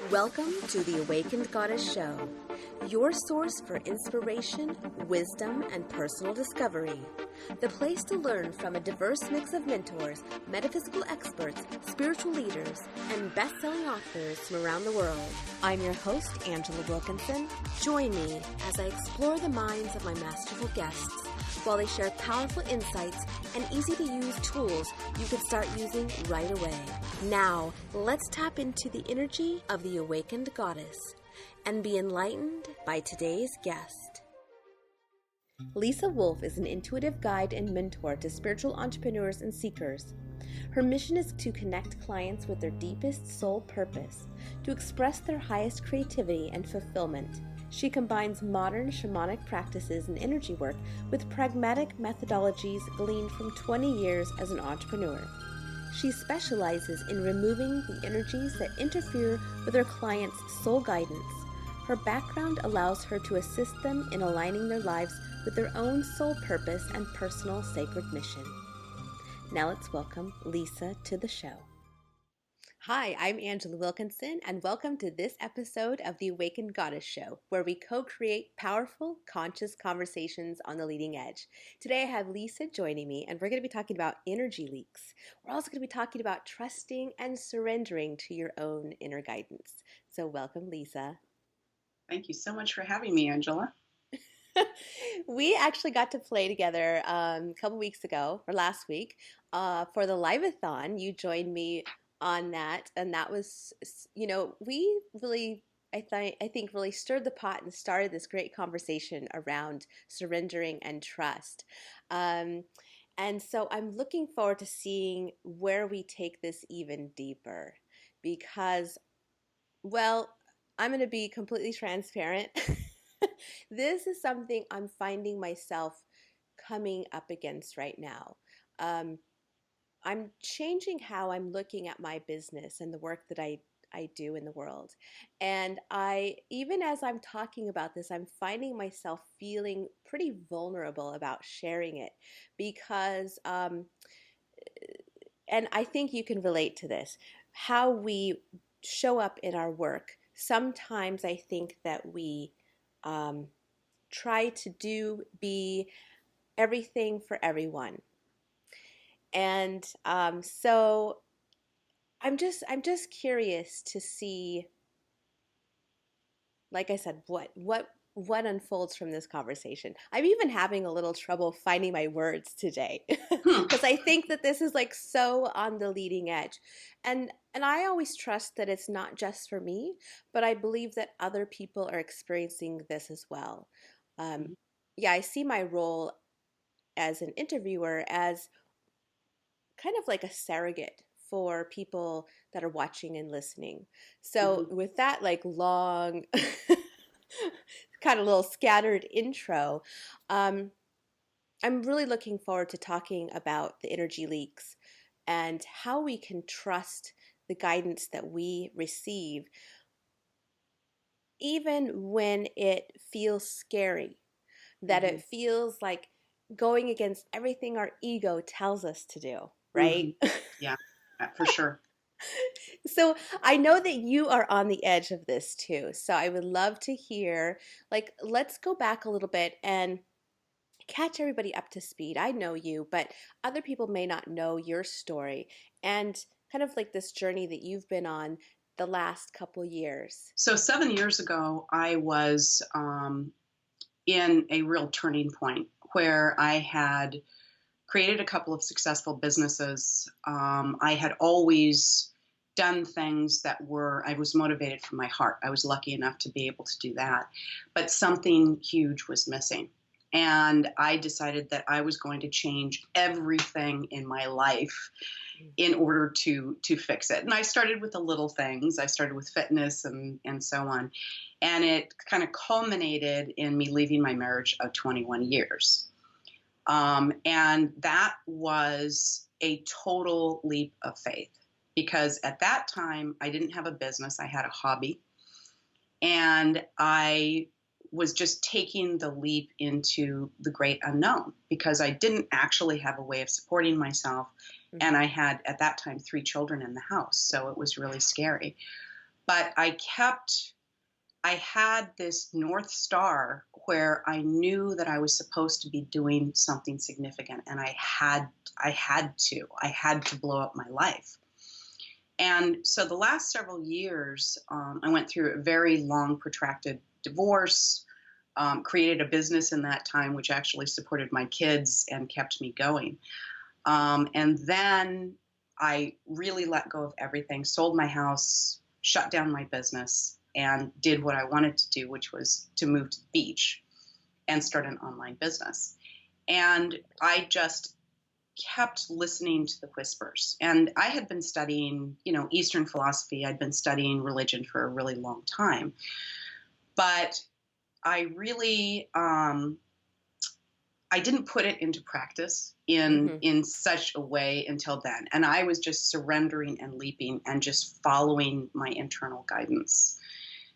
Welcome to the Awakened Goddess Show, your source for inspiration, wisdom, and personal discovery. The place to learn from a diverse mix of mentors, metaphysical experts, spiritual leaders, and best-selling authors from around the world. I'm your host, Angela Wilkinson. Join me as I explore the minds of my masterful guests while they share powerful insights and easy-to-use tools you can start using right away. Now, let's tap into the energy of the Awakened Goddess and be enlightened by today's guest. Lisa Wolfe is an intuitive guide and mentor to spiritual entrepreneurs and seekers. Her mission is to connect clients with their deepest soul purpose, to express their highest creativity and fulfillment. She combines modern shamanic practices and energy work with pragmatic methodologies gleaned from 20 years as an entrepreneur. She specializes in removing the energies that interfere with her clients' soul guidance. Her background allows her to assist them in aligning their lives with their own soul purpose and personal sacred mission. Now let's welcome Lisa to the show. Hi, I'm Angela Wilkinson, and welcome to this episode of the Awakened Goddess Show, where we co-create powerful, conscious conversations on the leading edge. Today I have Lisa joining me, and we're going to be talking about energy leaks. We're also going to be talking about trusting and surrendering to your own inner guidance. So welcome, Lisa. Thank you so much for having me, Angela. We actually got to play together a couple weeks ago, or last week, for the Live-a-thon. You joined me on that, and that was, we really, I think really stirred the pot and started this great conversation around surrendering and trust. And so I'm looking forward to seeing where we take this even deeper, because, well, I'm going to be completely transparent. This is something I'm finding myself coming up against right now. I'm changing how I'm looking at my business and the work that I do in the world. And even as I'm talking about this, I'm finding myself feeling pretty vulnerable about sharing it because, and I think you can relate to this, how we show up in our work. Sometimes I think that we try to be everything for everyone. And so I'm just curious to see, like I said, what unfolds from this conversation. I'm even having a little trouble finding my words today because I think that this is like so on the leading edge. And I always trust that it's not just for me, but I believe that other people are experiencing this as well. Yeah, I see my role as an interviewer as kind of like a surrogate for people that are watching and listening. So with that like long, kind of little scattered intro, I'm really looking forward to talking about the energy leaks and how we can trust the guidance that we receive, even when it feels scary, that it feels like going against everything our ego tells us to do, right? Yeah, for sure. So I know that you are on the edge of this too. So I would love to hear, like, let's go back a little bit and catch everybody up to speed. I know you, but other people may not know your story and kind of like this journey that you've been on the last couple years. So 7 years ago, I was in a real turning point where I had created a couple of successful businesses. I had always done things that I was motivated from my heart. I was lucky enough to be able to do that. But something huge was missing. And I decided that I was going to change everything in my life in order to fix it. And I started with the little things. I started with fitness and so on. And it kind of culminated in me leaving my marriage of 21 years. And that was a total leap of faith because at that time I didn't have a business. I had a hobby and I was just taking the leap into the great unknown because I didn't actually have a way of supporting myself. And I had at that time 3 children in the house. So it was really scary. But I had this North Star where I knew that I was supposed to be doing something significant, and I had to blow up my life. And so the last several years, I went through a very long, protracted divorce, created a business in that time, which actually supported my kids and kept me going. And then I really let go of everything, sold my house, shut down my business, and did what I wanted to do, which was to move to the beach and start an online business. And I just kept listening to the whispers. And I had been studying, Eastern philosophy. I'd been studying religion for a really long time. But I really, I didn't put it into practice in such a way until then. And I was just surrendering and leaping and just following my internal guidance.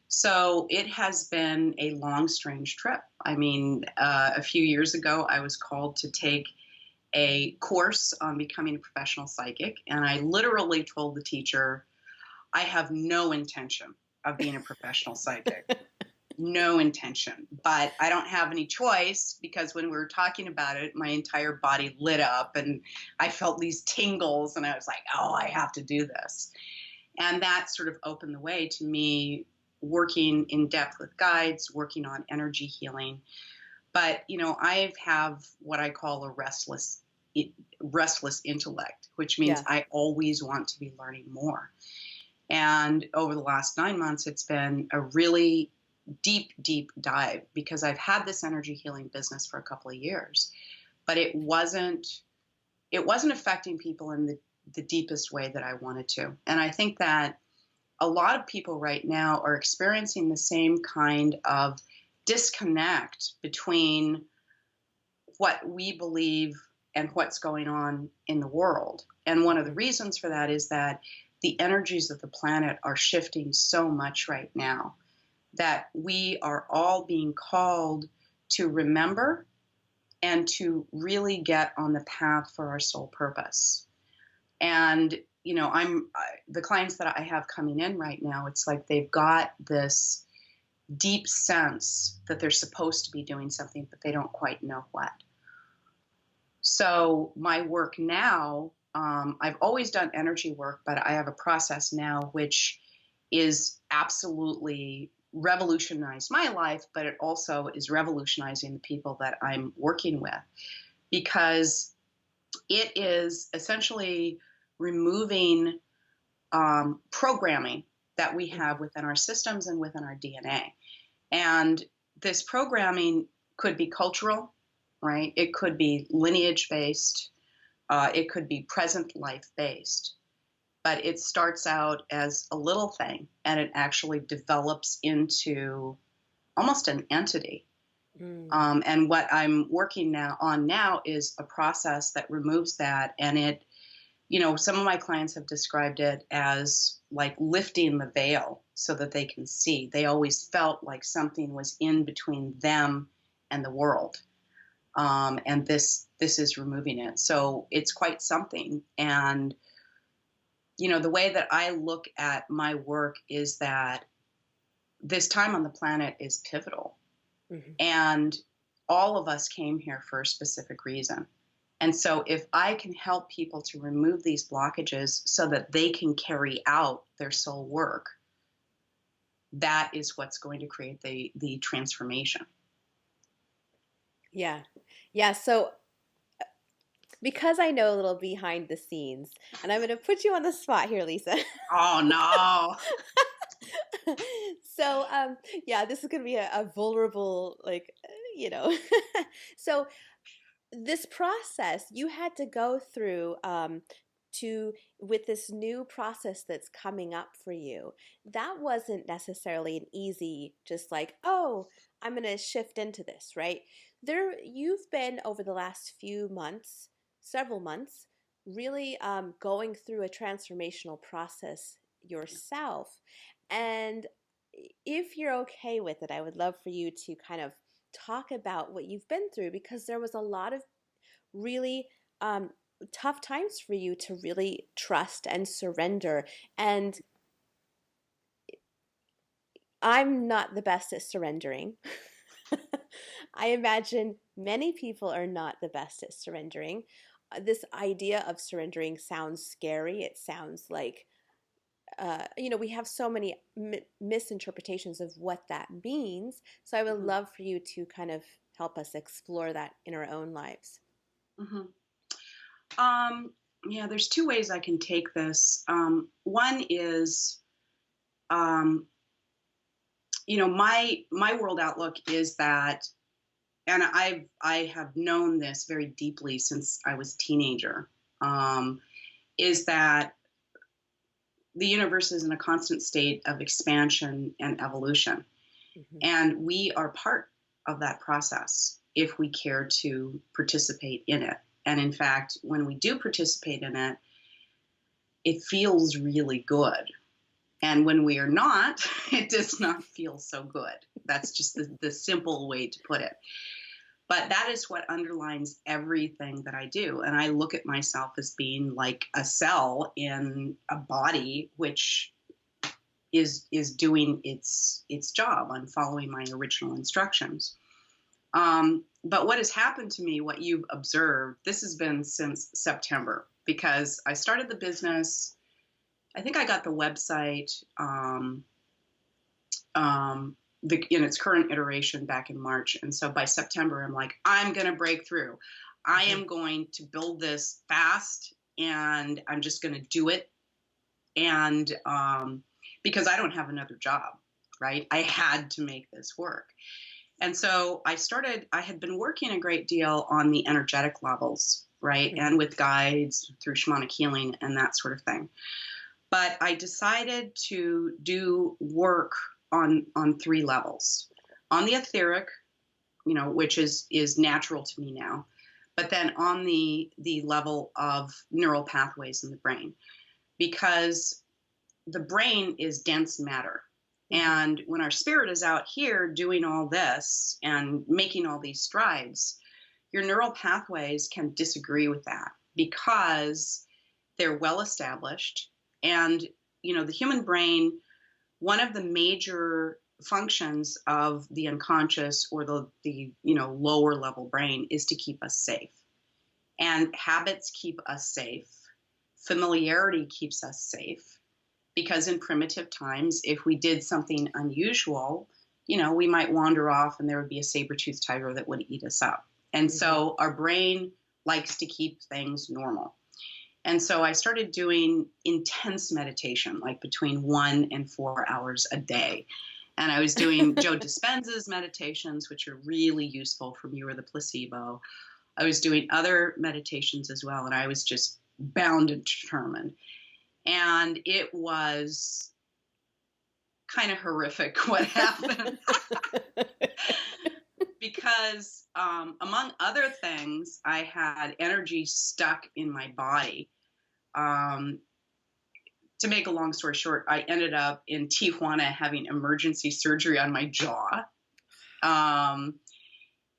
So it has been a long, strange trip. I mean, a few years ago, I was called to take a course on becoming a professional psychic. And I literally told the teacher, I have no intention of being a professional psychic. No intention, but I don't have any choice, because when we were talking about it, my entire body lit up and I felt these tingles and I was like, oh, I have to do this. And that sort of opened the way to me working in depth with guides, working on energy healing. But, I have what I call a restless intellect, which means Yeah. I always want to be learning more. And over the last 9 months, it's been a really deep, deep dive, because I've had this energy healing business for a couple of years, but it wasn't affecting people in the deepest way that I wanted to. And I think that a lot of people right now are experiencing the same kind of disconnect between what we believe and what's going on in the world. And one of the reasons for that is that the energies of the planet are shifting so much right now that we are all being called to remember and to really get on the path for our soul purpose. And the clients that I have coming in right now, it's like they've got this deep sense that they're supposed to be doing something, but they don't quite know what. So my work now, I've always done energy work, but I have a process now which is absolutely revolutionized my life, but it also is revolutionizing the people that I'm working with, because it is essentially removing programming that we have within our systems and within our DNA. And this programming could be cultural, right? It could be lineage based. It could be present life based. But it starts out as a little thing and it actually develops into almost an entity. And what I'm working now is a process that removes that. And some of my clients have described it as like lifting the veil so that they can see. They always felt like something was in between them and the world. And this is removing it. So it's quite something. And the way that I look at my work is that this time on the planet is pivotal. And all of us came here for a specific reason. And so if I can help people to remove these blockages so that they can carry out their soul work, that is what's going to create the transformation. Yeah. Yeah. So because I know a little behind the scenes, and I'm going to put you on the spot here, Lisa. Oh, no. So, yeah, this is going to be a vulnerable, you know. So, this process you had to go through to with this new process that's coming up for you, that wasn't necessarily an easy, just like, oh, I'm going to shift into this, right? You've been over the last few months, several months, really going through a transformational process yourself. And if you're okay with it, I would love for you to kind of talk about what you've been through, because there was a lot of really tough times for you to really trust and surrender. And I'm not the best at surrendering. I imagine many people are not the best at surrendering. This idea of surrendering sounds scary. It sounds like, we have so many misinterpretations of what that means. So I would Mhm. love for you to kind of help us explore that in our own lives. Mhm. Um, yeah, there's two ways I can take this. One is, um, my world outlook is that, and I have known this very deeply since I was a teenager, is that the universe is in a constant state of expansion and evolution, Hmm. and we are part of that process if we care to participate in it. And in fact, when we do participate in it, it feels really good. And when we are not, it does not feel so good. That's just the simple way to put it. But that is what underlines everything that I do. And I look at myself as being like a cell in a body, which is doing its job. I'm following my original instructions. But what has happened to me, what you've observed, this has been since September because I started the business. I think I got the website in its current iteration back in March. And so by September, I'm like, I'm going to break through. I Hmm. am going to build this fast and I'm just going to do it. And because I don't have another job, right? I had to make this work. And so I had been working a great deal on the energetic levels, right? Hmm. And with guides through shamanic healing and that sort of thing. But I decided to do work on three levels. On the etheric, which is natural to me now, but then on the level of neural pathways in the brain, because the brain is dense matter. Hmm. And when our spirit is out here doing all this and making all these strides, your neural pathways can disagree with that because they're well established. And, the human brain, one of the major functions of the unconscious or the lower level brain is to keep us safe. And habits keep us safe. Familiarity keeps us safe because in primitive times, if we did something unusual, we might wander off and there would be a saber-toothed tiger that would eat us up. And Hmm. so our brain likes to keep things normal. And so I started doing intense meditation, like between 1 and 4 hours a day. And I was doing Joe Dispenza's meditations, which are really useful from You Are the Placebo. I was doing other meditations as well, and I was just bound and determined. And it was kind of horrific what happened because, among other things, I had energy stuck in my body. Um, to make a long story short, I ended up in Tijuana having emergency surgery on my jaw. Um,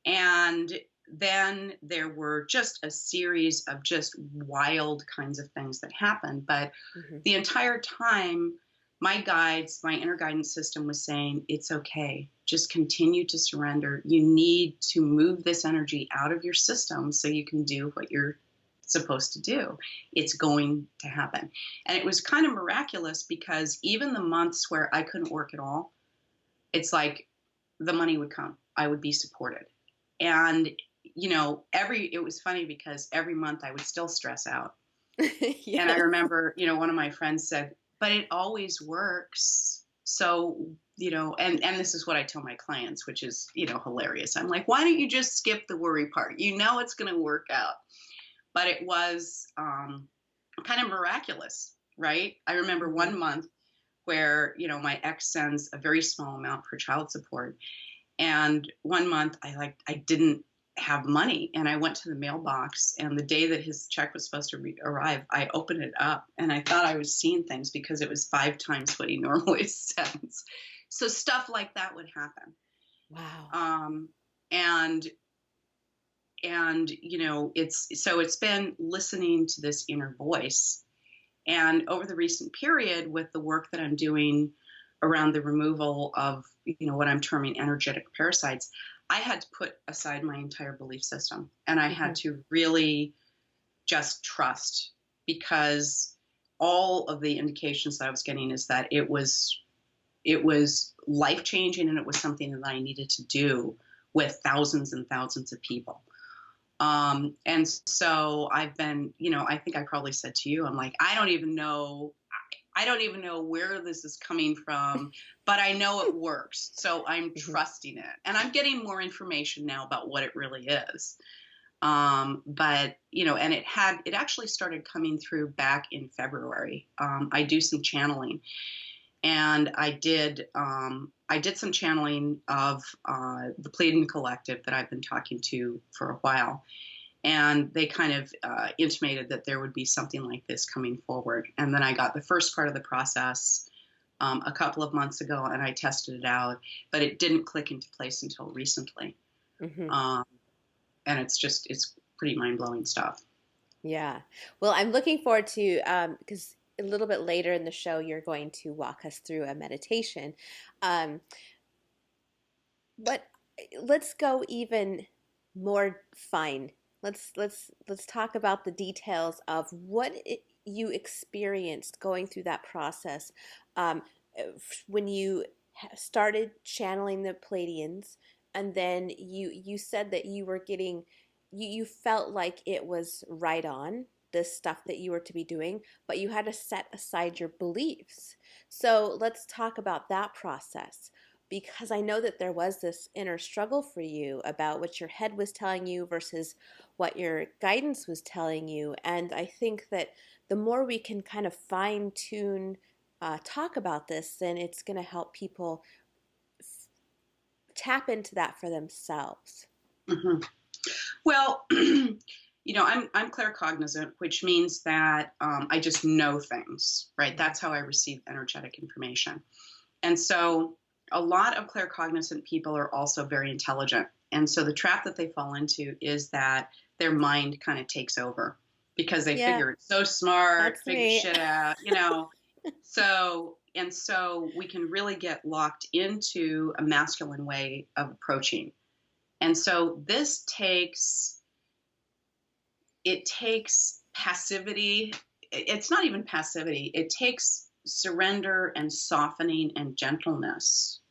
and then there were just a series of just wild kinds of things that happened. But Hmm. the entire time, my guides, my inner guidance system was saying, it's okay. Just continue to surrender. You need to move this energy out of your system so you can do what you're supposed to do. It's going to happen. And it was kind of miraculous because even the months where I couldn't work at all, it's like the money would come. I would be supported. And, it was funny because every month I would still stress out. And I Yes. remember, one of my friends said, but it always works. So, and this is what I tell my clients, which is, hilarious. I'm like, why don't you just skip the worry part? It's going to work out. But it was kind of miraculous, right? I remember Hmm. 1 month where, my ex sends a very small amount for child support. And 1 month I didn't have money and I went to the mailbox and the day that his check was supposed to arrive, I opened it up and I thought I was seeing things because it was 5 times what he normally sends. So stuff like that would happen. Wow. Um, and it's been listening to this inner voice. And over the recent period with the work that I'm doing around the removal of, what I'm terming energetic parasites, I had to put aside my entire belief system, and I had to really just trust, because all of the indications that I was getting is that it was life changing, and it was something that I needed to do with thousands and thousands of people. And so I've been, I think I probably said to you, I'm like, I don't even know where this is coming from, but I know it works. So I'm trusting it, and I'm getting more information now about what it really is. But, and it actually started coming through back in February. I do some channeling, and I did some channeling of the Pleiadian Collective that I've been talking to for a while. And they kind of intimated that there would be something like this coming forward. And then I got the first part of the process a couple of months ago, and I tested it out, but it didn't click into place until recently. And it's pretty mind-blowing stuff. Yeah. Well, I'm looking forward to, because a little bit later in the show, you're going to walk us through a meditation. But let's go even more fine. Let's talk about the details of you experienced going through that process, when you started channeling the Pleiadians, and then you said that you were getting, you felt like it was right on this stuff that you were to be doing, but you had to set aside your beliefs. So let's talk about that process, because I know that there was this inner struggle for you about what your head was telling you versus what your guidance was telling you. And I think that the more we can kind of fine tune, talk about this, then it's going to help people tap into that for themselves. Mm-hmm. Well, I'm claircognizant, which means that I just know things, right? That's how I receive energetic information. And so a lot of claircognizant people are also very intelligent. And so the trap that they fall into is that their mind kind of takes over, because they figure it's so smart, figure shit out, So we can really get locked into a masculine way of approaching. And so this takes passivity. It's not even passivity. It takes surrender and softening and gentleness,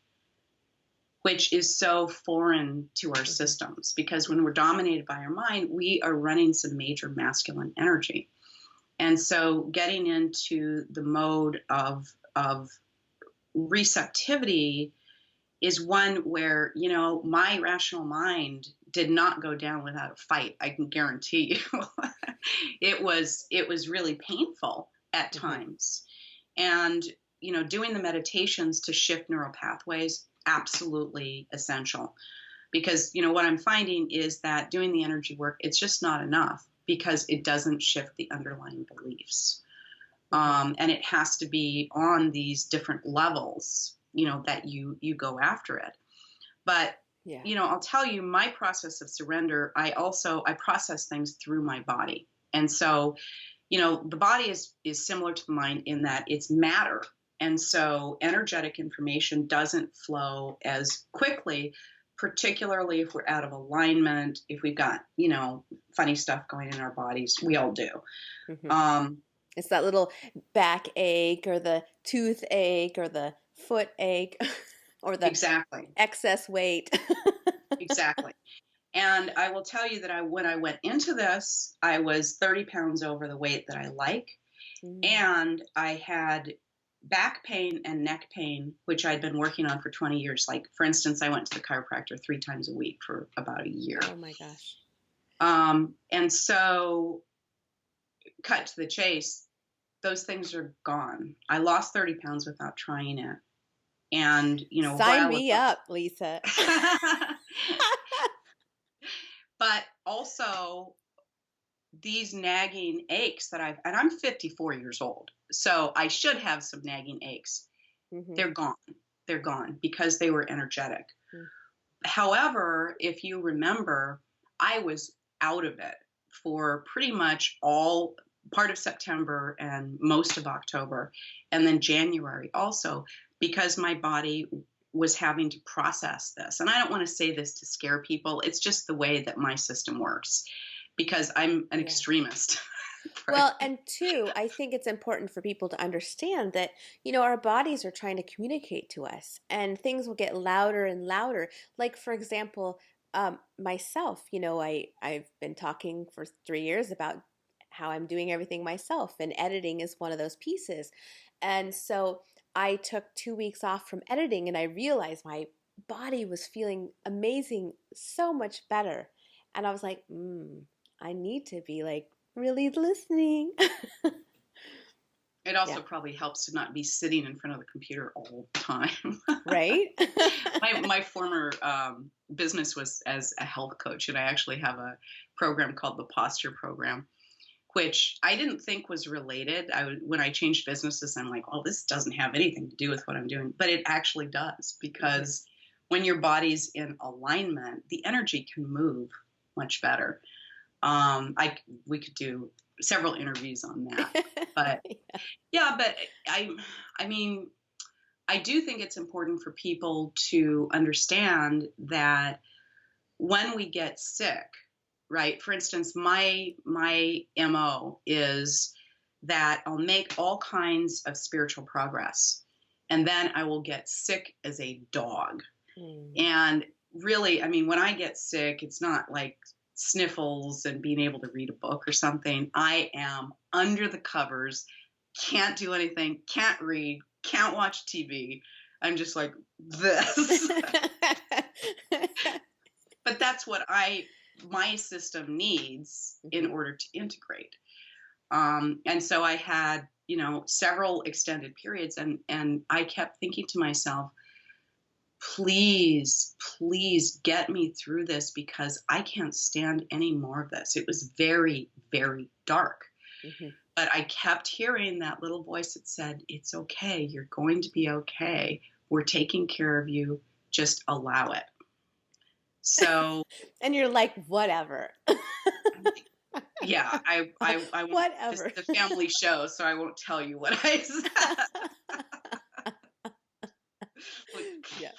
which is so foreign to our systems, because when we're dominated by our mind, we are running some major masculine energy. And so getting into the mode of receptivity is one where, my rational mind did not go down without a fight. I can guarantee you. It was really painful at times. And, doing the meditations to shift neural pathways, absolutely essential. Because, what I'm finding is that doing the energy work, it's just not enough, because it doesn't shift the underlying beliefs. And it has to be on these different levels, that you go after it. But, I'll tell you, my process of surrender, I process things through my body. And so, the body is similar to the mind in that it's matter. And so energetic information doesn't flow as quickly, particularly if we're out of alignment, if we've got, funny stuff going in our bodies. We all do. It's that little back ache, or the tooth ache, or the foot ache, or the excess weight. Exactly. And I will tell you that when I went into this, I was 30 pounds over the weight that I like. And I had back pain and neck pain, which I'd been working on for 20 years. Like, for instance, I went to the chiropractor 3 times a week for about a year. Oh my gosh. And so, cut to the chase, those things are gone. I lost 30 pounds without trying it. And, sign me up, Lisa. But also these nagging aches and I'm 54 years old, so I should have some nagging aches. They're gone. They're gone because they were energetic. However, if you remember, I was out of it for pretty much all part of September and most of October, and then January also, because my body was having to process this. And I don't want to say this to scare people. It's just the way that my system works because I'm an Yeah. extremist. Right? Well, and two, I think it's important for people to understand that, our bodies are trying to communicate to us and things will get louder and louder. Like, for example, myself, I've been talking for 3 years about how I'm doing everything myself, and editing is one of those pieces. And so I took 2 weeks off from editing and I realized my body was feeling amazing, so much better. And I was like, I need to be like really listening. It also Yeah, probably helps to not be sitting in front of the computer all the time. right? My former business was as a health coach, and I actually have a program called the Posture Program, which I didn't think was related. When I changed businesses, I'm like, well, this doesn't have anything to do with what I'm doing, but it actually does, because when your body's in alignment, the energy can move much better. We could do several interviews on that, but Yeah. yeah, but I mean, I do think it's important for people to understand that when we get sick, right? For instance, my MO is that I'll make all kinds of spiritual progress, and then I will get sick as a dog. Mm. And really, I mean, when I get sick, it's not like sniffles and being able to read a book or something. I am under the covers, can't do anything, can't read, can't watch TV. I'm just like this. But that's what my system needs in order to integrate. And so I had, several extended periods, and I kept thinking to myself, please, please get me through this because I can't stand any more of this. It was very, very dark. Mm-hmm. But I kept hearing that little voice that said, it's okay. You're going to be okay. We're taking care of you. Just allow it. So, And you're like, whatever. yeah, I won't, this Whatever. is a family show, so I won't tell you what I said. Yeah.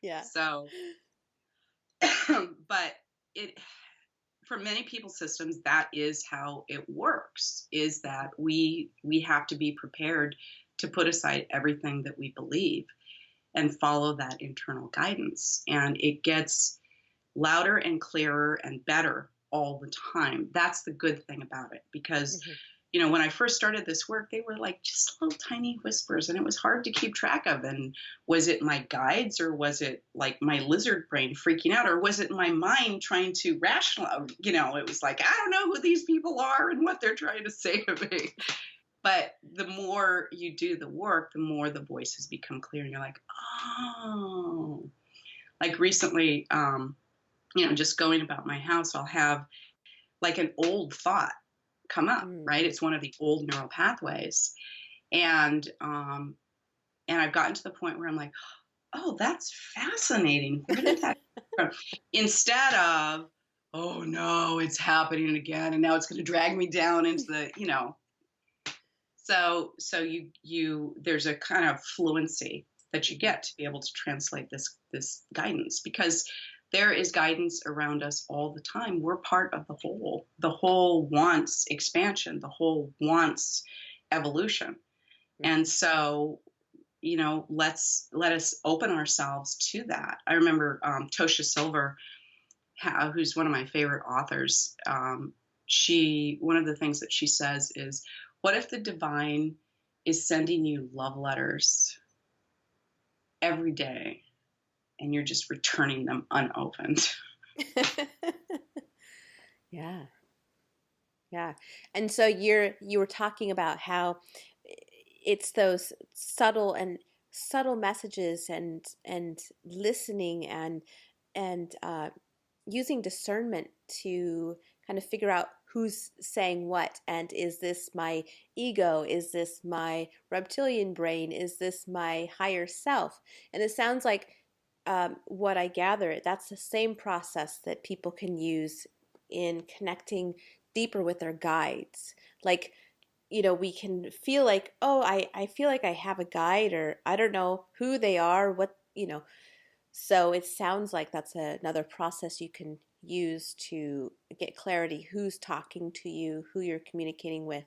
Yeah. So, but it, for many people's systems, that is how it works, is that we have to be prepared to put aside everything that we believe and follow that internal guidance. And it gets louder and clearer and better all the time. That's the good thing about it, because when I first started this work, they were like just little tiny whispers, and it was hard to keep track of. And was it my guides, or was it like my lizard brain freaking out, or was it my mind trying to rationalize? It was like, I don't know who these people are and what they're trying to say to me. But the more you do the work, the more the voices become clear, and you're like, oh. Like recently, just going about my house, I'll have like an old thought come up, right? It's one of the old neural pathways. And I've gotten to the point where I'm like, oh, that's fascinating. Where did that come from? Instead of, oh no, it's happening again, and now it's going to drag me down into the, So you there's a kind of fluency that you get to be able to translate this guidance, because there is guidance around us all the time. We're part of the whole. The whole wants expansion. The whole wants evolution. And so, let us open ourselves to that. I remember Tosha Silver, who's one of my favorite authors. One of the things that she says is, what if the divine is sending you love letters every day, and you're just returning them unopened? Yeah. Yeah. And so you were talking about how it's those subtle messages and listening and using discernment to kind of figure out who's saying what, and is this my ego, is this my reptilian brain, is this my higher self? And it sounds like what I gather, that's the same process that people can use in connecting deeper with our guides. Like, you know, we can feel like, oh, I feel like I have a guide, or I don't know who they are, what, you know. So it sounds like that's another process you can use to get clarity who's talking to you, who you're communicating with.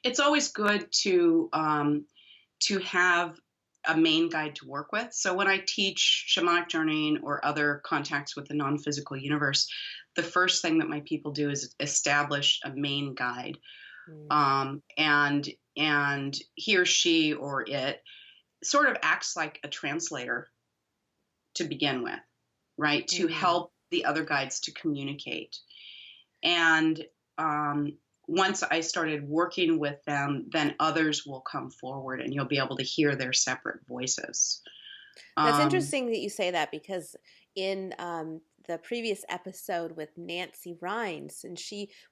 It's always good to have a main guide to work with. So when I teach shamanic journeying or other contacts with the non-physical universe, the first thing that my people do is establish a main guide. Mm. And he or she or it sort of acts like a translator to begin with, right? To Mm. help the other guides to communicate. And once I started working with them, then others will come forward and you'll be able to hear their separate voices. That's Um, interesting that you say that, because in the previous episode with Nancy Rhines, and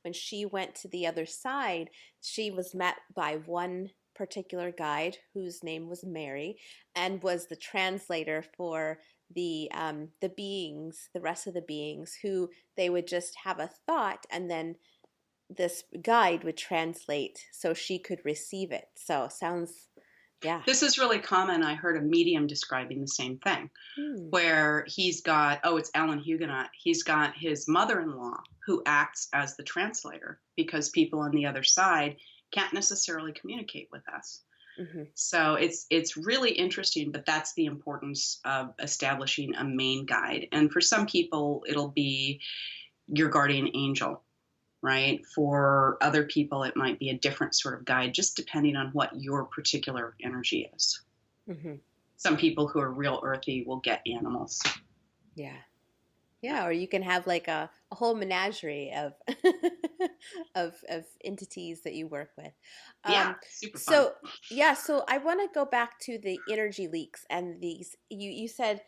when she went to the other side, she was met by one particular guide whose name was Mary, and was the translator for the beings, the rest of the beings, who they would just have a thought, and then this guide would translate so she could receive it. So sounds, yeah. this is really common. I heard a medium describing the same thing, Hmm. where he's got, oh, it's Alan Huguenot. He's got his mother-in-law who acts as the translator because people on the other side can't necessarily communicate with us. Mm-hmm. So it's really interesting, but that's the importance of establishing a main guide. And for some people, it'll be your guardian angel, right? For other people, it might be a different sort of guide, just depending on what your particular energy is. Mm-hmm. Some people who are real earthy will get animals. Yeah. Yeah, or you can have like a whole menagerie of of entities that you work with. Yeah, Um, super fun. so yeah, so I want to go back to the energy leaks and these. You said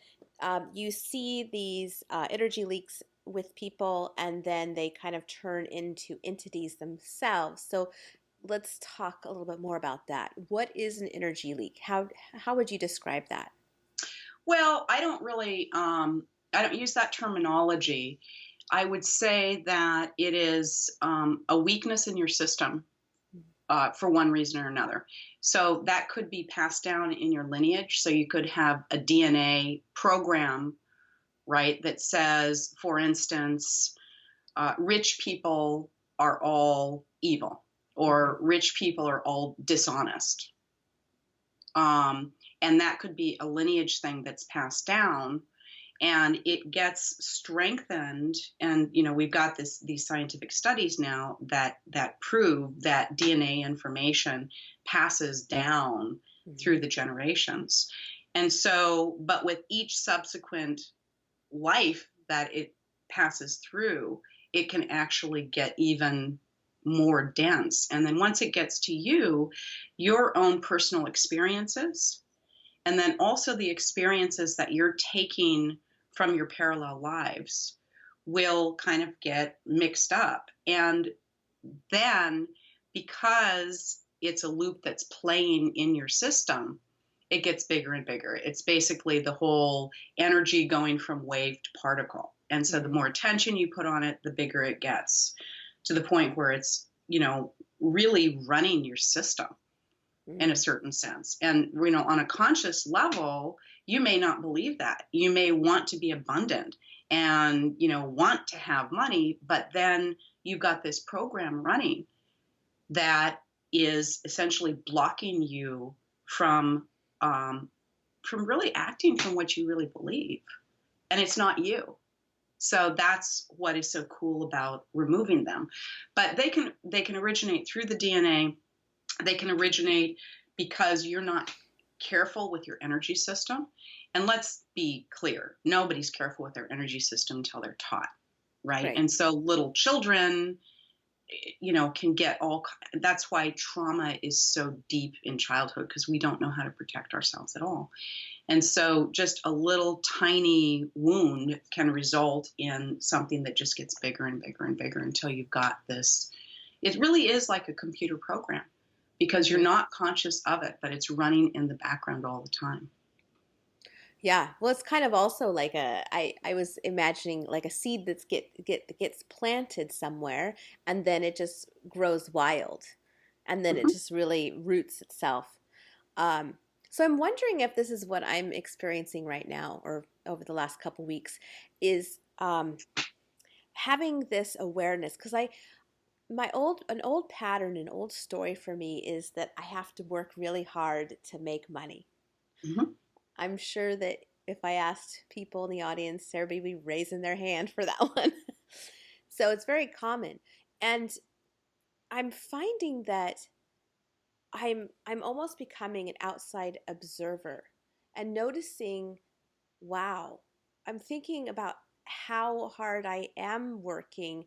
you see these energy leaks with people, and then they kind of turn into entities themselves. So let's talk a little bit more about that. What is an energy leak? How would you describe that? Well, I don't use that terminology. I would say that it is a weakness in your system for one reason or another. So that could be passed down in your lineage. So you could have a DNA program, right, that says, for instance, rich people are all evil, Mm-hmm. or rich people are all dishonest. And that could be a lineage thing that's passed down, and it gets strengthened. And we've got these scientific studies now that prove that DNA information passes down Mm-hmm. through the generations. And so, but with each subsequent life that it passes through, it can actually get even more dense. And then once it gets to you, your own personal experiences, and then also the experiences that you're taking from your parallel lives, will kind of get mixed up. And then, because it's a loop that's playing in your system, it gets bigger and bigger. It's basically the whole energy going from wave to particle. And so the Mm-hmm. more attention you put on it, the bigger it gets, to the point where it's really running your system in a Mm-hmm. certain sense. And, on a conscious level, you may not believe that. You may want to be abundant and, want to have money, but then you've got this program running that is essentially blocking you from really acting from what you really believe. And it's not you. So that's what is so cool about removing them. But they can originate through the DNA. They can originate because you're not careful with your energy system. And let's be clear, nobody's careful with their energy system until they're taught, right? Right. And so little children, can get all. That's why trauma is so deep in childhood, because we don't know how to protect ourselves at all. And so just a little tiny wound can result in something that just gets bigger and bigger and bigger until you've got this. It really is like a computer program, because you're Mm-hmm. not conscious of it, but it's running in the background all the time. Yeah. Well, it's kind of also like I was imagining like a seed that's gets planted somewhere and then it just grows wild and then it Hmm. just really roots itself. Um, so I'm wondering if this is what I'm experiencing right now or over the last couple weeks is having this awareness because I my old an old pattern, an old story for me is that I have to work really hard to make money. Hmm. I'm sure that if I asked people in the audience, everybody would be raising their hand for that one. So it's very common. And I'm finding that I'm almost becoming an outside observer and noticing, wow, I'm thinking about how hard I am working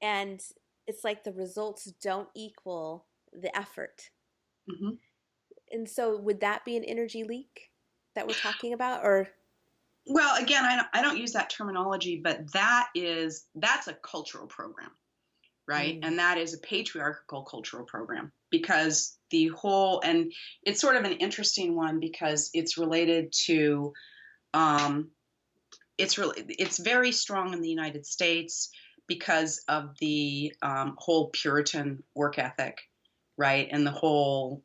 and it's like the results don't equal the effort. Hmm. And so would that be an energy leak that we're talking about or Well, again, I don't use that terminology, but that's a cultural program, right? mm, And that is a patriarchal cultural program because the whole, and it's sort of an interesting one because it's related to, um, it's very strong in the United States because of the whole Puritan work ethic, right? And the whole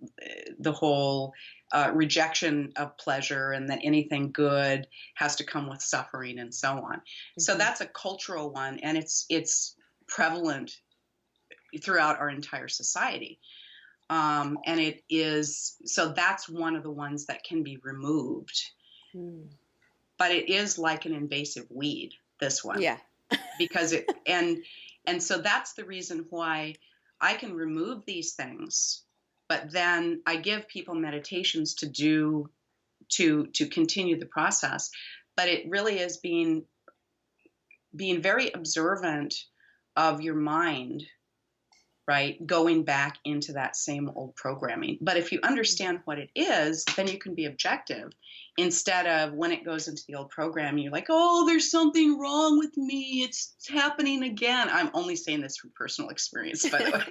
rejection of pleasure, and that anything good has to come with suffering, and so on. So mhm, that's a cultural one, and it's prevalent throughout our entire society. And it is so that's one of the ones that can be removed, mm. but it is like an invasive weed. This one Yeah. because it and so that's the reason why I can remove these things, but then I give people meditations to do to continue the process. But it really is being very observant of your mind, right? Going back into that same old programming. But if you understand what it is, then you can be objective instead of when it goes into the old programming, you're like, oh, there's something wrong with me. It's happening again. I'm only saying this from personal experience, by the way.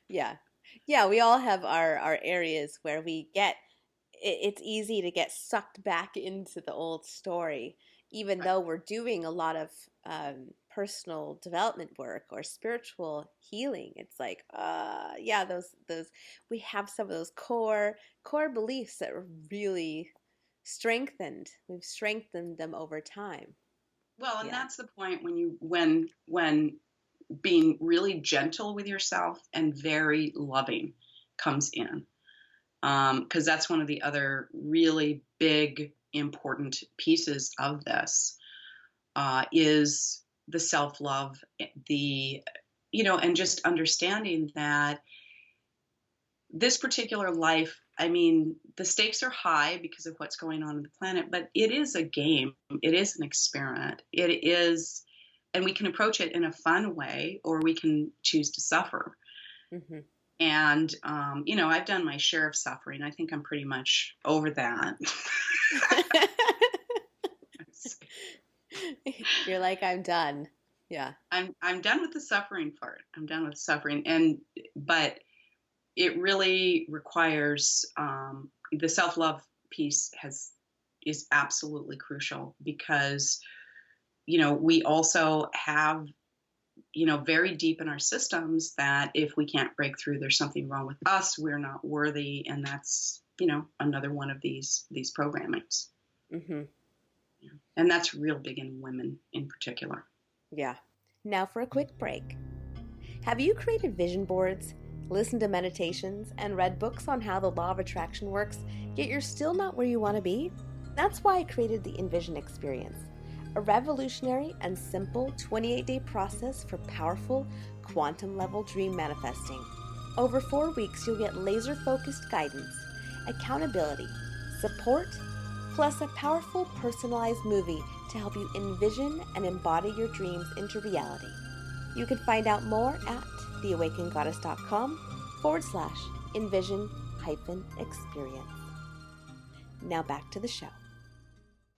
Yeah. Yeah, we all have our areas where we get it's easy to get sucked back into the old story, even Right. though we're doing a lot of personal development work or spiritual healing. It's like, yeah, those we have some of those core beliefs that are really strengthened. We've strengthened them over time. Well, and Yeah. that's the point when being really gentle with yourself and very loving comes in. Because that's one of the other really big, important pieces of this is the self love, the and just understanding that this particular life. I mean, the stakes are high because of what's going on the planet, but it is a game. It is an experiment. It is, and we can approach it in a fun way, or we can choose to suffer. Hmm. And, I've done my share of suffering. I think I'm pretty much over that. You're like, I'm done. Yeah. I'm done with the suffering part. I'm done with suffering. But it really requires the self love piece is absolutely crucial because, we also have, very deep in our systems that if we can't break through, there's something wrong with us. We're not worthy. And that's, another one of these programmings. Hmm. Yeah. And that's real big in women in particular. Yeah. Now for a quick break. Have you created vision boards, listened to meditations, and read books on how the law of attraction works, yet you're still not where you want to be? That's why I created the Envision Experience, a revolutionary and simple 28-day process for powerful, quantum level dream manifesting. Over 4 weeks, you'll get laser focused guidance, accountability, support, plus a powerful personalized movie to help you envision and embody your dreams into reality. You can find out more at theawakenedgoddess.com/envision experience. Now back to the show.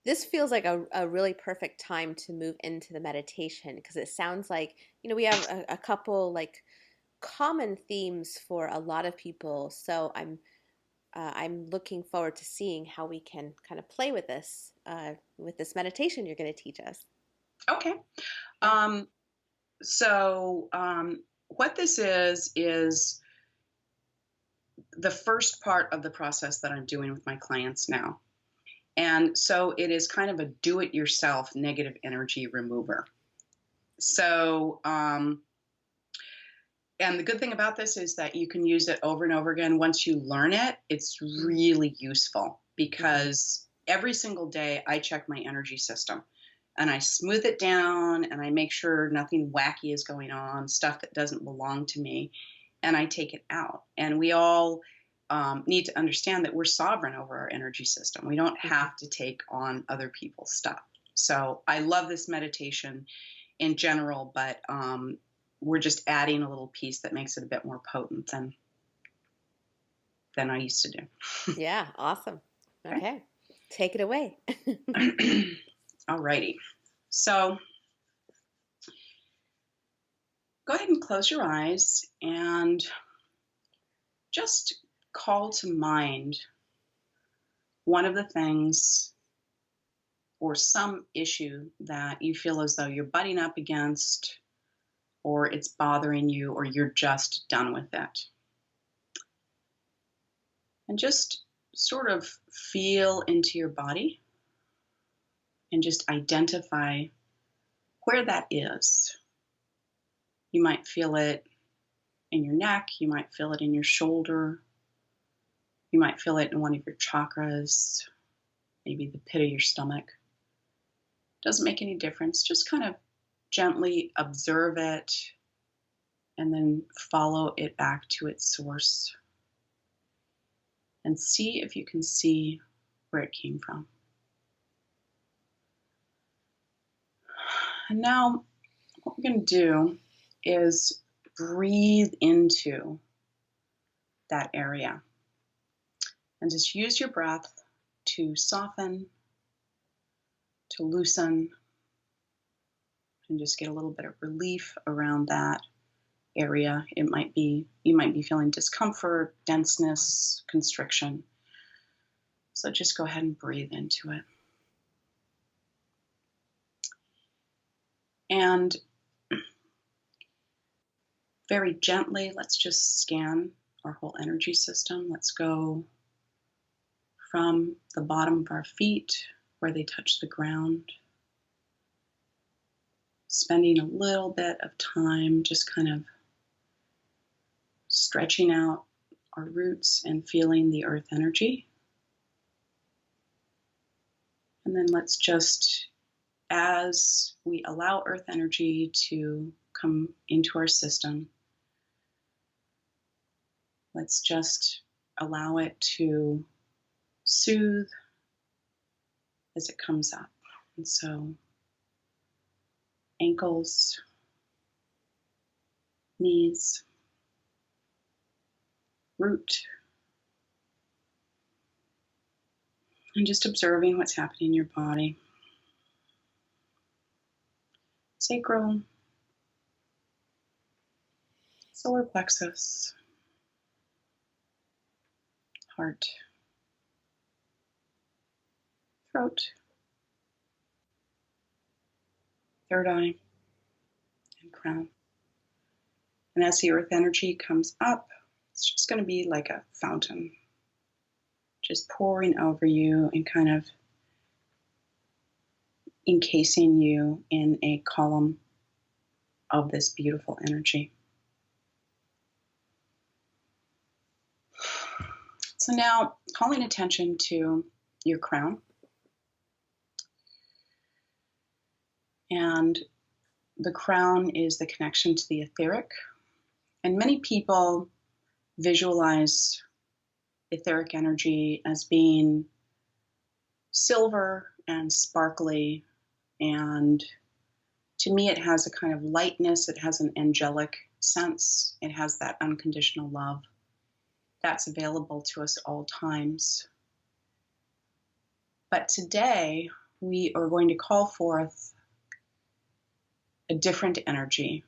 This feels like a really perfect time to move into the meditation because it sounds like, we have a couple like common themes for a lot of people. So I'm looking forward to seeing how we can kind of play with this meditation you're going to teach us. Okay. Yeah. Um, so what this is the first part of the process that I'm doing with my clients now. And so it is kind of a do-it-yourself negative energy remover. So, and the good thing about this is that you can use it over and over again. Once you learn it, it's really useful because every single day I check my energy system and I smooth it down and I make sure nothing wacky is going on, stuff that doesn't belong to me, and I take it out. And we all need to understand that we're sovereign over our energy system. We don't have to take on other people's stuff. So I love this meditation in general, but we're just adding a little piece that makes it a bit more potent than I used to do. Yeah, awesome. Okay, take it away. All righty. So go ahead and close your eyes and just call to mind one of the things or some issue that you feel as though you're butting up against, or it's bothering you, or you're just done with it. And just sort of feel into your body and just identify where that is. You might feel it in your neck, you might feel it in your shoulder, you might feel it in one of your chakras, maybe the pit of your stomach. Doesn't make any difference. Just kind of gently observe it and then follow it back to its source and see if you can see where it came from. And now what we're going to do is breathe into that area and just use your breath to soften, to loosen, and just get a little bit of relief around that area. You might be feeling discomfort, denseness, constriction. So just go ahead and breathe into it. And very gently, let's just scan our whole energy system. Let's go from the bottom of our feet where they touch the ground, spending a little bit of time just kind of stretching out our roots and feeling the earth energy. And then let's just, as we allow earth energy to come into our system, let's just allow it to soothe as it comes up. And so ankles, knees, root, and just observing what's happening in your body. Sacral, solar plexus, heart, throat, third eye, and crown. And as the earth energy comes up, it's just going to be like a fountain, just pouring over you and kind of encasing you in a column of this beautiful energy. So now calling attention to your crown. And the crown is the connection to the etheric. And many people visualize etheric energy as being silver and sparkly. And to me, it has a kind of lightness. It has an angelic sense. It has that unconditional love that's available to us all times. But today, we are going to call forth a different energy,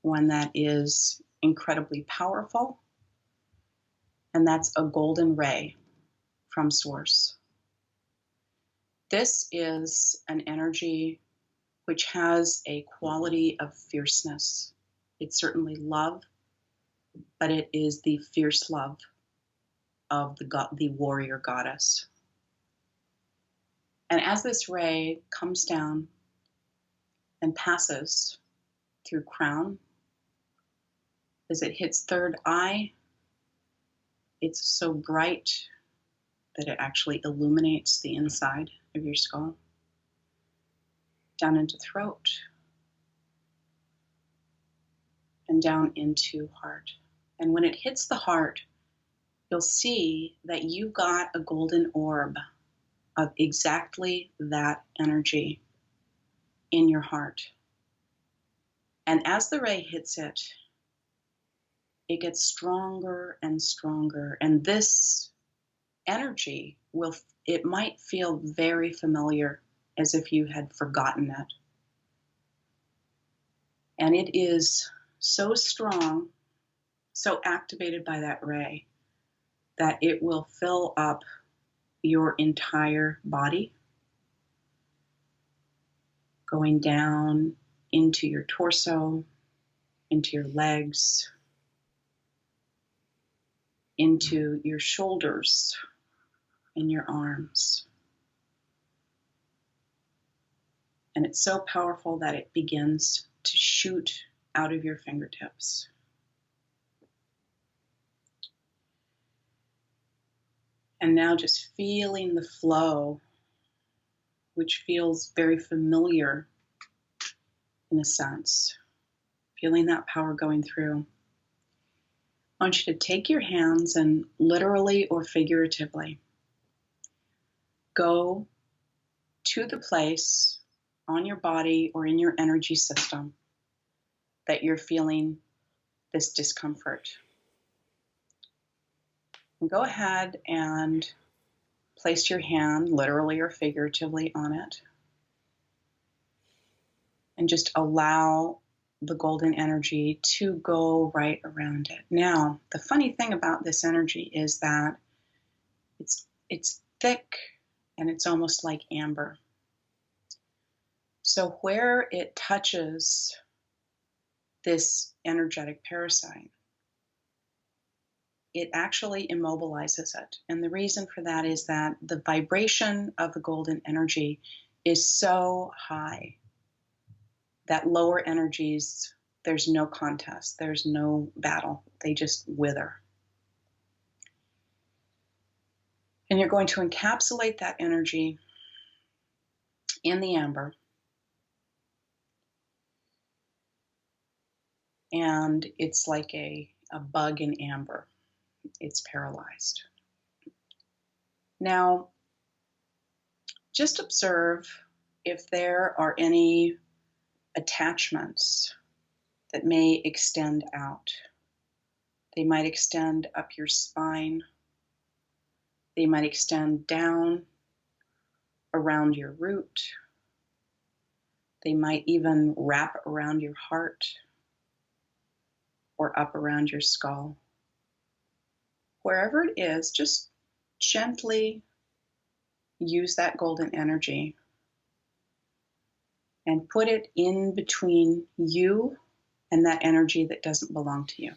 one that is incredibly powerful, and that's a golden ray from Source. This is an energy which has a quality of fierceness. It's certainly love, but it is the fierce love of the warrior goddess. And as this ray comes down and passes through crown, as it hits third eye, it's so bright that it actually illuminates the inside of your skull, down into throat, and down into heart. And when it hits the heart, you'll see that you got a golden orb of exactly that energy in your heart. And as the ray hits it, it gets stronger and stronger. And this energy it might feel very familiar, as if you had forgotten it. And it is so strong, so activated by that ray, that it will fill up your entire body, going down into your torso, into your legs, into your shoulders, and your arms. And it's so powerful that it begins to shoot out of your fingertips. And now just feeling the flow, which feels very familiar in a sense, feeling that power going through. I want you to take your hands and literally or figuratively go to the place on your body or in your energy system that you're feeling this discomfort. And go ahead and place your hand literally or figuratively on it. And just allow the golden energy to go right around it. Now, the funny thing about this energy is that it's thick and it's almost like amber. So where it touches this energetic parasite, it actually immobilizes it. And the reason for that is that the vibration of the golden energy is so high that lower energies, there's no contest, there's no battle, they just wither. And you're going to encapsulate that energy in the amber. And it's like a bug in amber. It's paralyzed. Now, just observe if there are any attachments that may extend out. They might extend up your spine. They might extend down around your root. They might even wrap around your heart or up around your skull. Wherever it is, just gently use that golden energy and put it in between you and that energy that doesn't belong to you.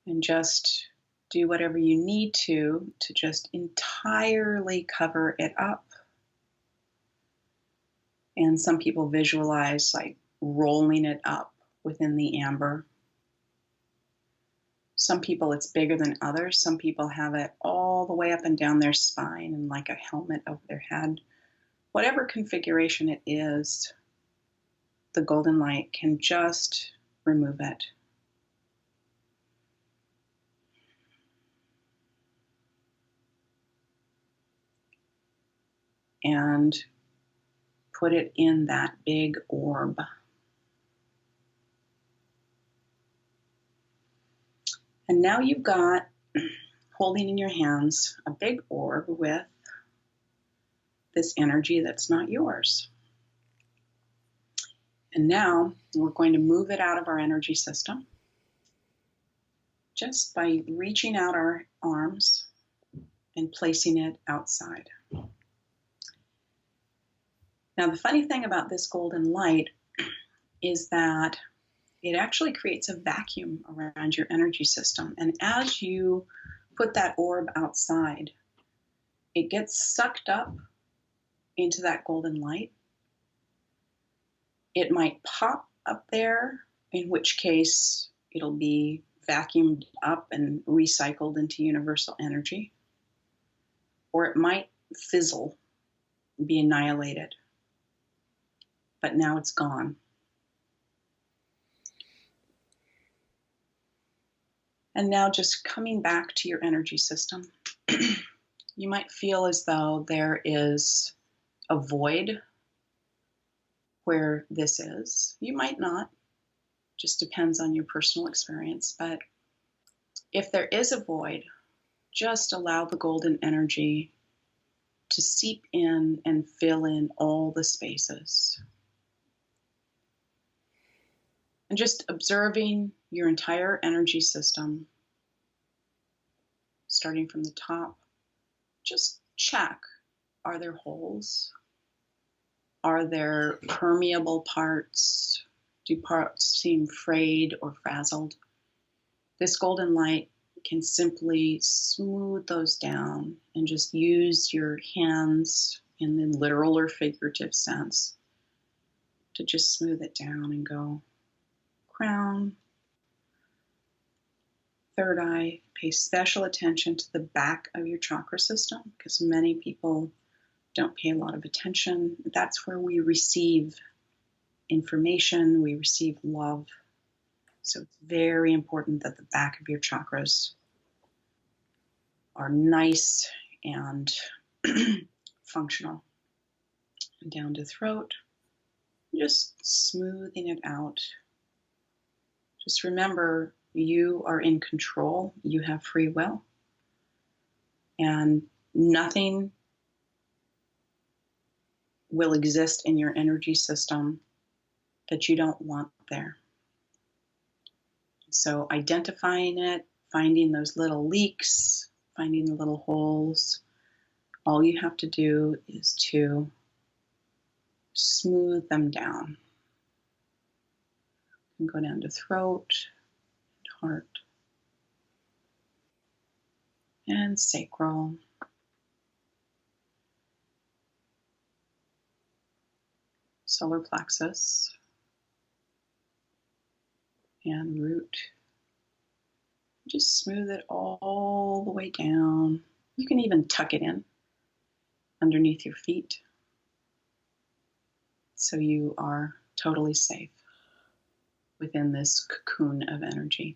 And just do whatever you need to just entirely cover it up. And some people visualize like rolling it up within the amber. Some people it's bigger than others. Some people have it all the way up and down their spine and like a helmet over their head. Whatever configuration it is, the golden light can just remove it. And put it in that big orb. And now you've got, holding in your hands, a big orb with this energy that's not yours. And now we're going to move it out of our energy system just by reaching out our arms and placing it outside. Now, the funny thing about this golden light is that it actually creates a vacuum around your energy system. And as you put that orb outside, it gets sucked up into that golden light. It might pop up there, in which case it'll be vacuumed up and recycled into universal energy. Or it might fizzle, be annihilated. But now it's gone. And now just coming back to your energy system, you might feel as though there is a void where this is. You might not, just depends on your personal experience. But if there is a void, just allow the golden energy to seep in and fill in all the spaces. And just observing your entire energy system, starting from the top, just check, are there holes? Are there permeable parts? Do parts seem frayed or frazzled? This golden light can simply smooth those down and just use your hands in the literal or figurative sense to just smooth it down and go crown, third eye. Pay special attention to the back of your chakra system because many people don't pay a lot of attention. That's where we receive information, we receive love. So it's very important that the back of your chakras are nice and functional. And down to throat, just smoothing it out. Just remember, you are in control. You have free will. And nothing will exist in your energy system that you don't want there. So identifying it, finding those little leaks, finding the little holes, all you have to do is to smooth them down. And go down to throat, heart, and sacral. Solar plexus, and root. Just smooth it all the way down. You can even tuck it in underneath your feet so you are totally safe within this cocoon of energy.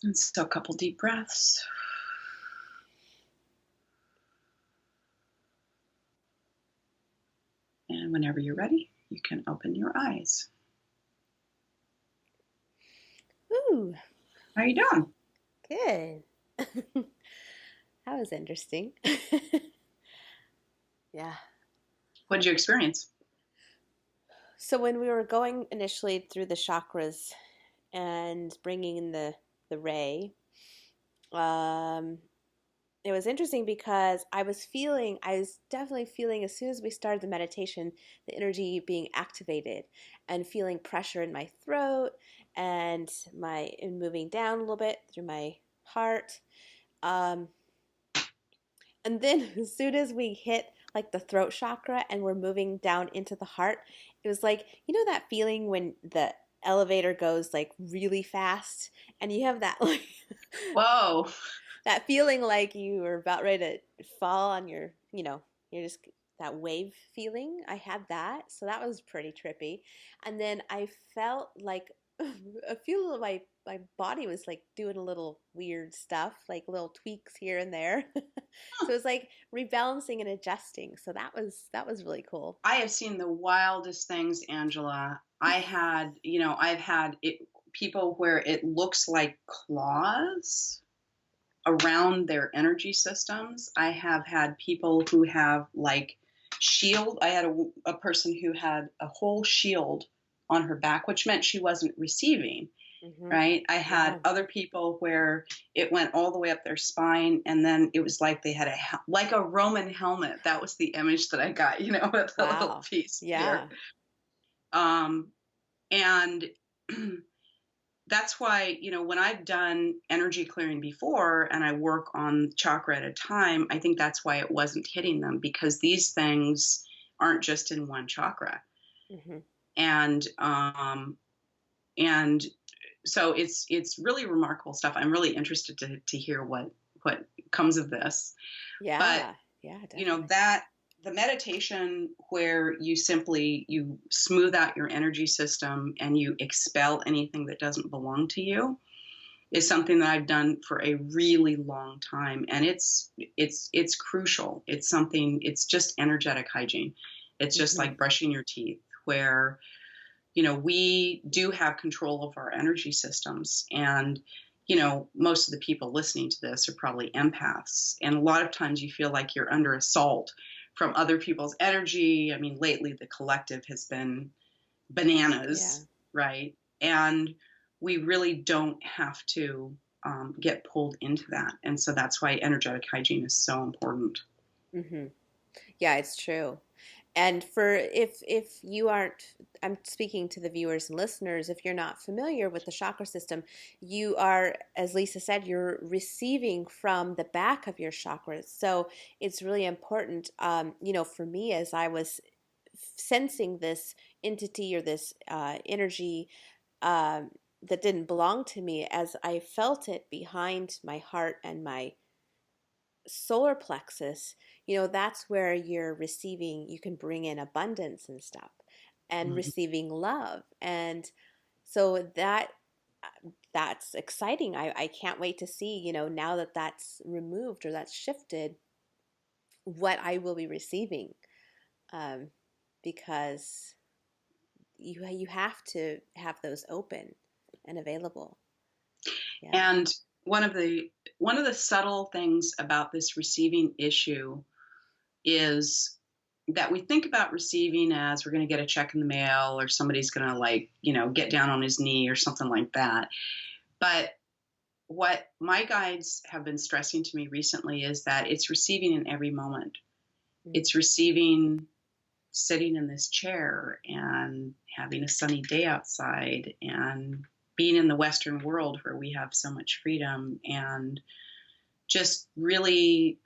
And so a couple deep breaths. And whenever you're ready, you can open your eyes. Ooh. How are you doing? Good. That was interesting. Yeah. What did you experience? So when we were going initially through the chakras and bringing in the ray, it was interesting because I was definitely feeling as soon as we started the meditation, the energy being activated and feeling pressure in my throat and moving down a little bit through my heart. And then as soon as we hit like the throat chakra and we're moving down into the heart, it was like, that feeling when the elevator goes like really fast and you have that like Whoa. that feeling like you were about ready to fall on you're just that wave feeling. I had that. So that was pretty trippy. And then I felt like a few of my body was like doing a little weird stuff, like little tweaks here and there. So it was like rebalancing and adjusting. So that was really cool. I have seen the wildest things, Angela. I've had people where it looks like claws around their energy systems. I have had people who have like shield. I had a person who had a whole shield on her back, which meant she wasn't receiving, Mm-hmm. right? I had Yeah. other people where it went all the way up their spine, and then it was like they had like a Roman helmet. That was the image that I got, with a little Wow. piece here. Yeah. Um, and that's why, when I've done energy clearing before and I work on chakra at a time, I think that's why it wasn't hitting them, because these things aren't just in one chakra. Mm-hmm. And so it's really remarkable stuff. I'm really interested to hear what comes of this. But Yeah. Yeah, definitely. that the meditation where you smooth out your energy system and you expel anything that doesn't belong to you is something that I've done for a really long time, and it's crucial. It's just energetic hygiene. It's just Mm-hmm. like brushing your teeth, where we do have control of our energy systems. And most of the people listening to this are probably empaths, and a lot of times you feel like you're under assault from other people's energy. I mean, lately the collective has been Yeah. bananas, right? And we really don't have to get pulled into that. And so that's why energetic hygiene is so important. Mm-hmm. Yeah, it's true. And for if you aren't, I'm speaking to the viewers and listeners, if you're not familiar with the chakra system, you are, as Lisa said, you're receiving from the back of your chakras. So it's really important, for me, as I was sensing this entity or this energy um, that didn't belong to me, as I felt it behind my heart and my solar plexus, that's where you're receiving, you can bring in abundance and stuff and Mhm. receiving love. And so that's exciting. I can't wait to see, now that that's removed or that's shifted, what I will be receiving. Um, because you have to have those open and available. Yeah. And one of the subtle things about this receiving issue is that we think about receiving as we're going to get a check in the mail, or somebody's going to, like, get down on his knee or something like that. But what my guides have been stressing to me recently is that it's receiving in every moment. Mm. It's receiving sitting in this chair and having a sunny day outside, and being in the Western world where we have so much freedom, and just really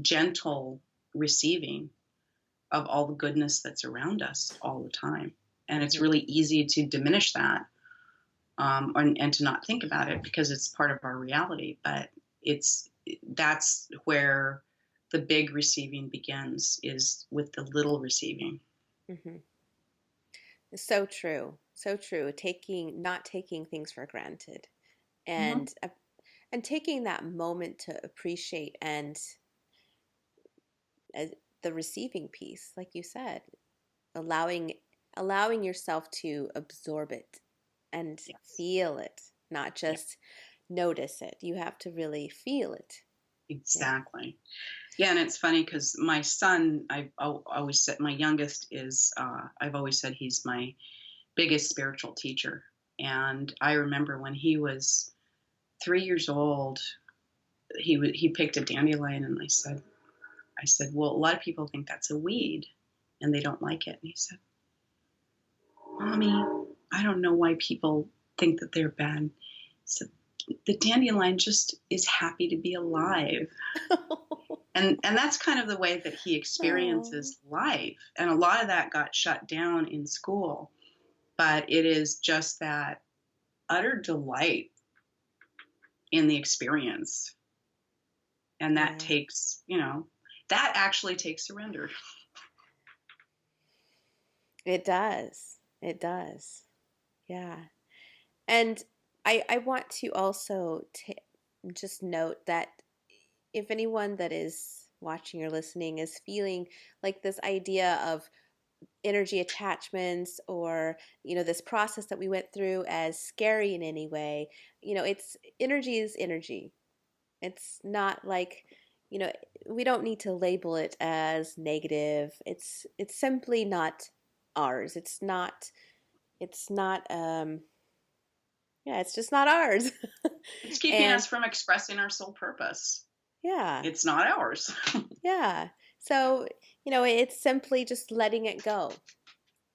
gentle receiving of all the goodness that's around us all the time. And it's Hmm. really easy to diminish that, and to not think about it because it's part of our reality. But it's that's where the big receiving begins, is with the little receiving. Hmm. So true. So true. Not taking things for granted, Mhm. and taking that moment to appreciate and uh, the receiving piece, like you said, allowing yourself to absorb it and Yes, feel it, not yeah, just notice it. You have to really feel it. Yeah. exactly. Yeah, and it's funny because my son, I've always said, my youngest is, I've always said he's my biggest spiritual teacher. And I remember when he was 3 years old, he picked a dandelion, and I said, well, a lot of people think that's a weed and they don't like it. And he said, Mommy, I don't know why people think that they're bad. So the dandelion just is happy to be alive. And that's kind of the way that he Oh, experiences life. And a lot of that got shut down in school. But it is just that utter delight in the experience. And that yeah. takes, that actually takes surrender. It does. It does. Yeah. And I want to also just note that if anyone that is watching or listening is feeling like this idea of energy attachments, or this process that we went through, as scary in any way, it's energy is energy. It's not like you know, we don't need to label it as negative. It's simply not ours. It's not yeah, it's just not ours. It's keeping And us from expressing our soul purpose. yeah, It's not ours. yeah. So, it's simply just letting it go.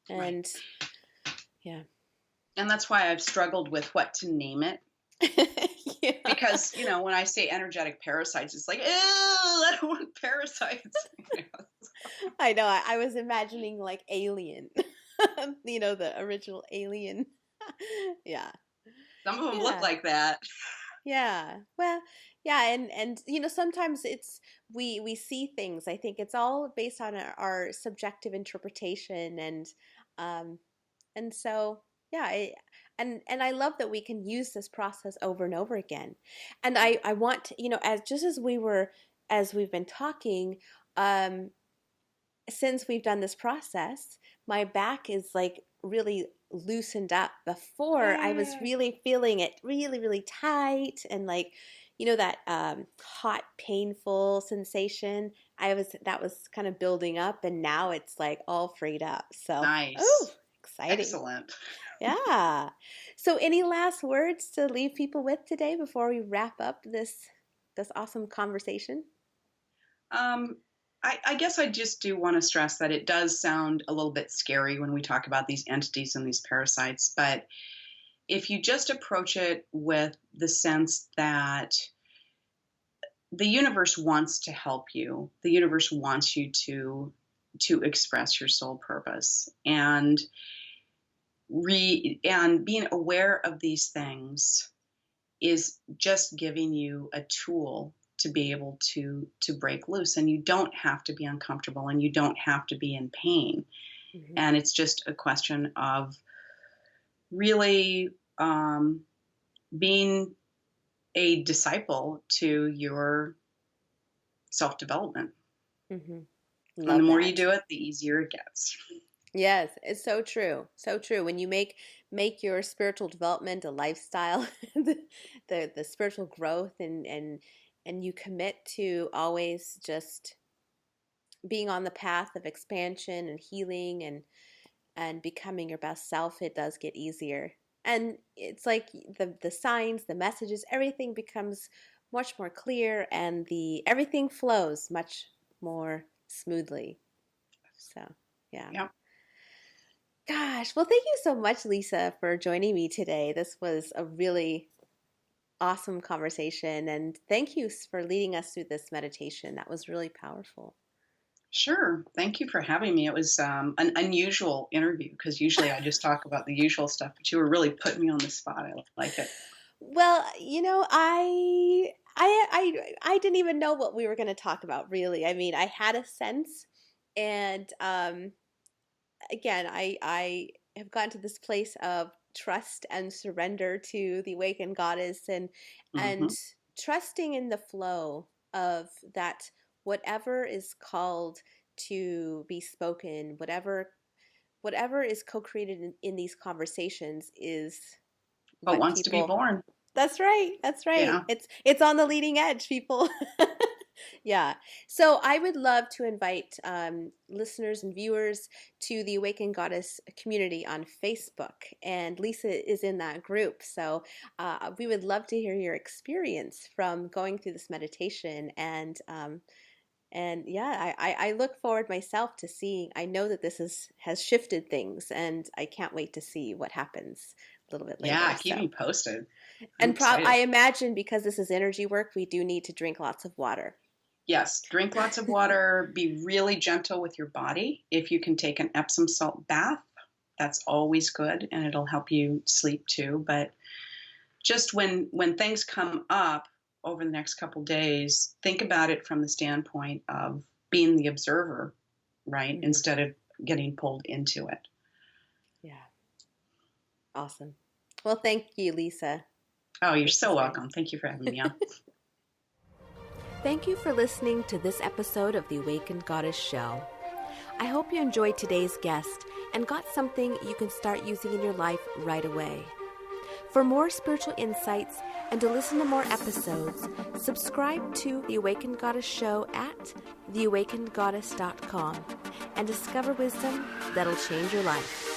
Right. And yeah. And that's why I've struggled with what to name it. Yeah. Because, when I say energetic parasites, it's like, ew, I don't want parasites. I know. I was imagining like Alien, the original Alien. Yeah. Some of them look Yeah. like that. Yeah. Well, yeah, and sometimes we see things. I think it's all based on our subjective interpretation, um and so yeah, and I love that we can use this process over and over again. And I want to, as we've been talking, um since we've done this process, my back is like really loosened up. Before, I was Yay. really feeling it really, really tight, and like, that hot, painful sensation. That was kind of building up, and now it's like all freed up. So, oh, Nice. exciting. Excellent. Yeah. So any last words to leave people with today before we wrap up this awesome conversation? Um, I guess I just do want to stress that it does sound a little bit scary when we talk about these entities and these parasites, but if you just approach it with the sense that the universe wants to help you, the universe wants you to express your soul purpose, and being aware of these things is just giving you a tool to be able to break loose, and you don't have to be uncomfortable and you don't have to be in pain. Mm-hmm. And it's just a question of really being a disciple to your self-development. Mm-hmm. And the Love more you that. do it, the easier it gets. Yes, it's so true. So true. When you make your spiritual development a lifestyle, the spiritual growth, and you commit to always just being on the path of expansion and healing and becoming your best self, it does get easier. And it's like the signs, the messages, everything becomes much more clear, and the everything flows much more smoothly. So, yeah. Yep. Gosh, well, thank you so much, Lisa, for joining me today. This was a really awesome conversation, and thank you for leading us through this meditation. That was really powerful. Sure. Thank you for having me. It was an unusual interview because usually I just talk about the usual stuff, but you were really putting me on the spot. I like it. Well, I didn't even know what we were going to talk about, really. I mean, I had a sense, and again, I have gotten to this place of trust and surrender to the awakened goddess, and Hmm. trusting in the flow of that, whatever is called to be spoken, whatever is co-created in these conversations is But what wants to be people. born. That's right. That's right. Yeah. It's on the leading edge, people. Yeah. So I would love to invite listeners and viewers to the Awakened Goddess community on Facebook, and Lisa is in that group. So we would love to hear your experience from going through this meditation, and yeah, I look forward myself to seeing. I know that has shifted things, and I can't wait to see what happens a little bit Yeah. later. Keep So. me posted. I'm And I excited. imagine because this is energy work, we do need to drink lots of water. Yes. Drink lots of water. Be really gentle with your body. If you can take an Epsom salt bath, that's always good, and it'll help you sleep too. But just when things come up over the next couple days, think about it from the standpoint of being the observer, right? Mm-hmm. Instead of getting pulled into it. Yeah. Awesome. Well, thank you, Lisa. Oh, you're This so was great. welcome. Thank you for having me on. Thank you for listening to this episode of the Awakened Goddess Show. I hope you enjoyed today's guest and got something you can start using in your life right away. For more spiritual insights and to listen to more episodes, subscribe to The Awakened Goddess Show at theawakenedgoddess.com and discover wisdom that'll change your life.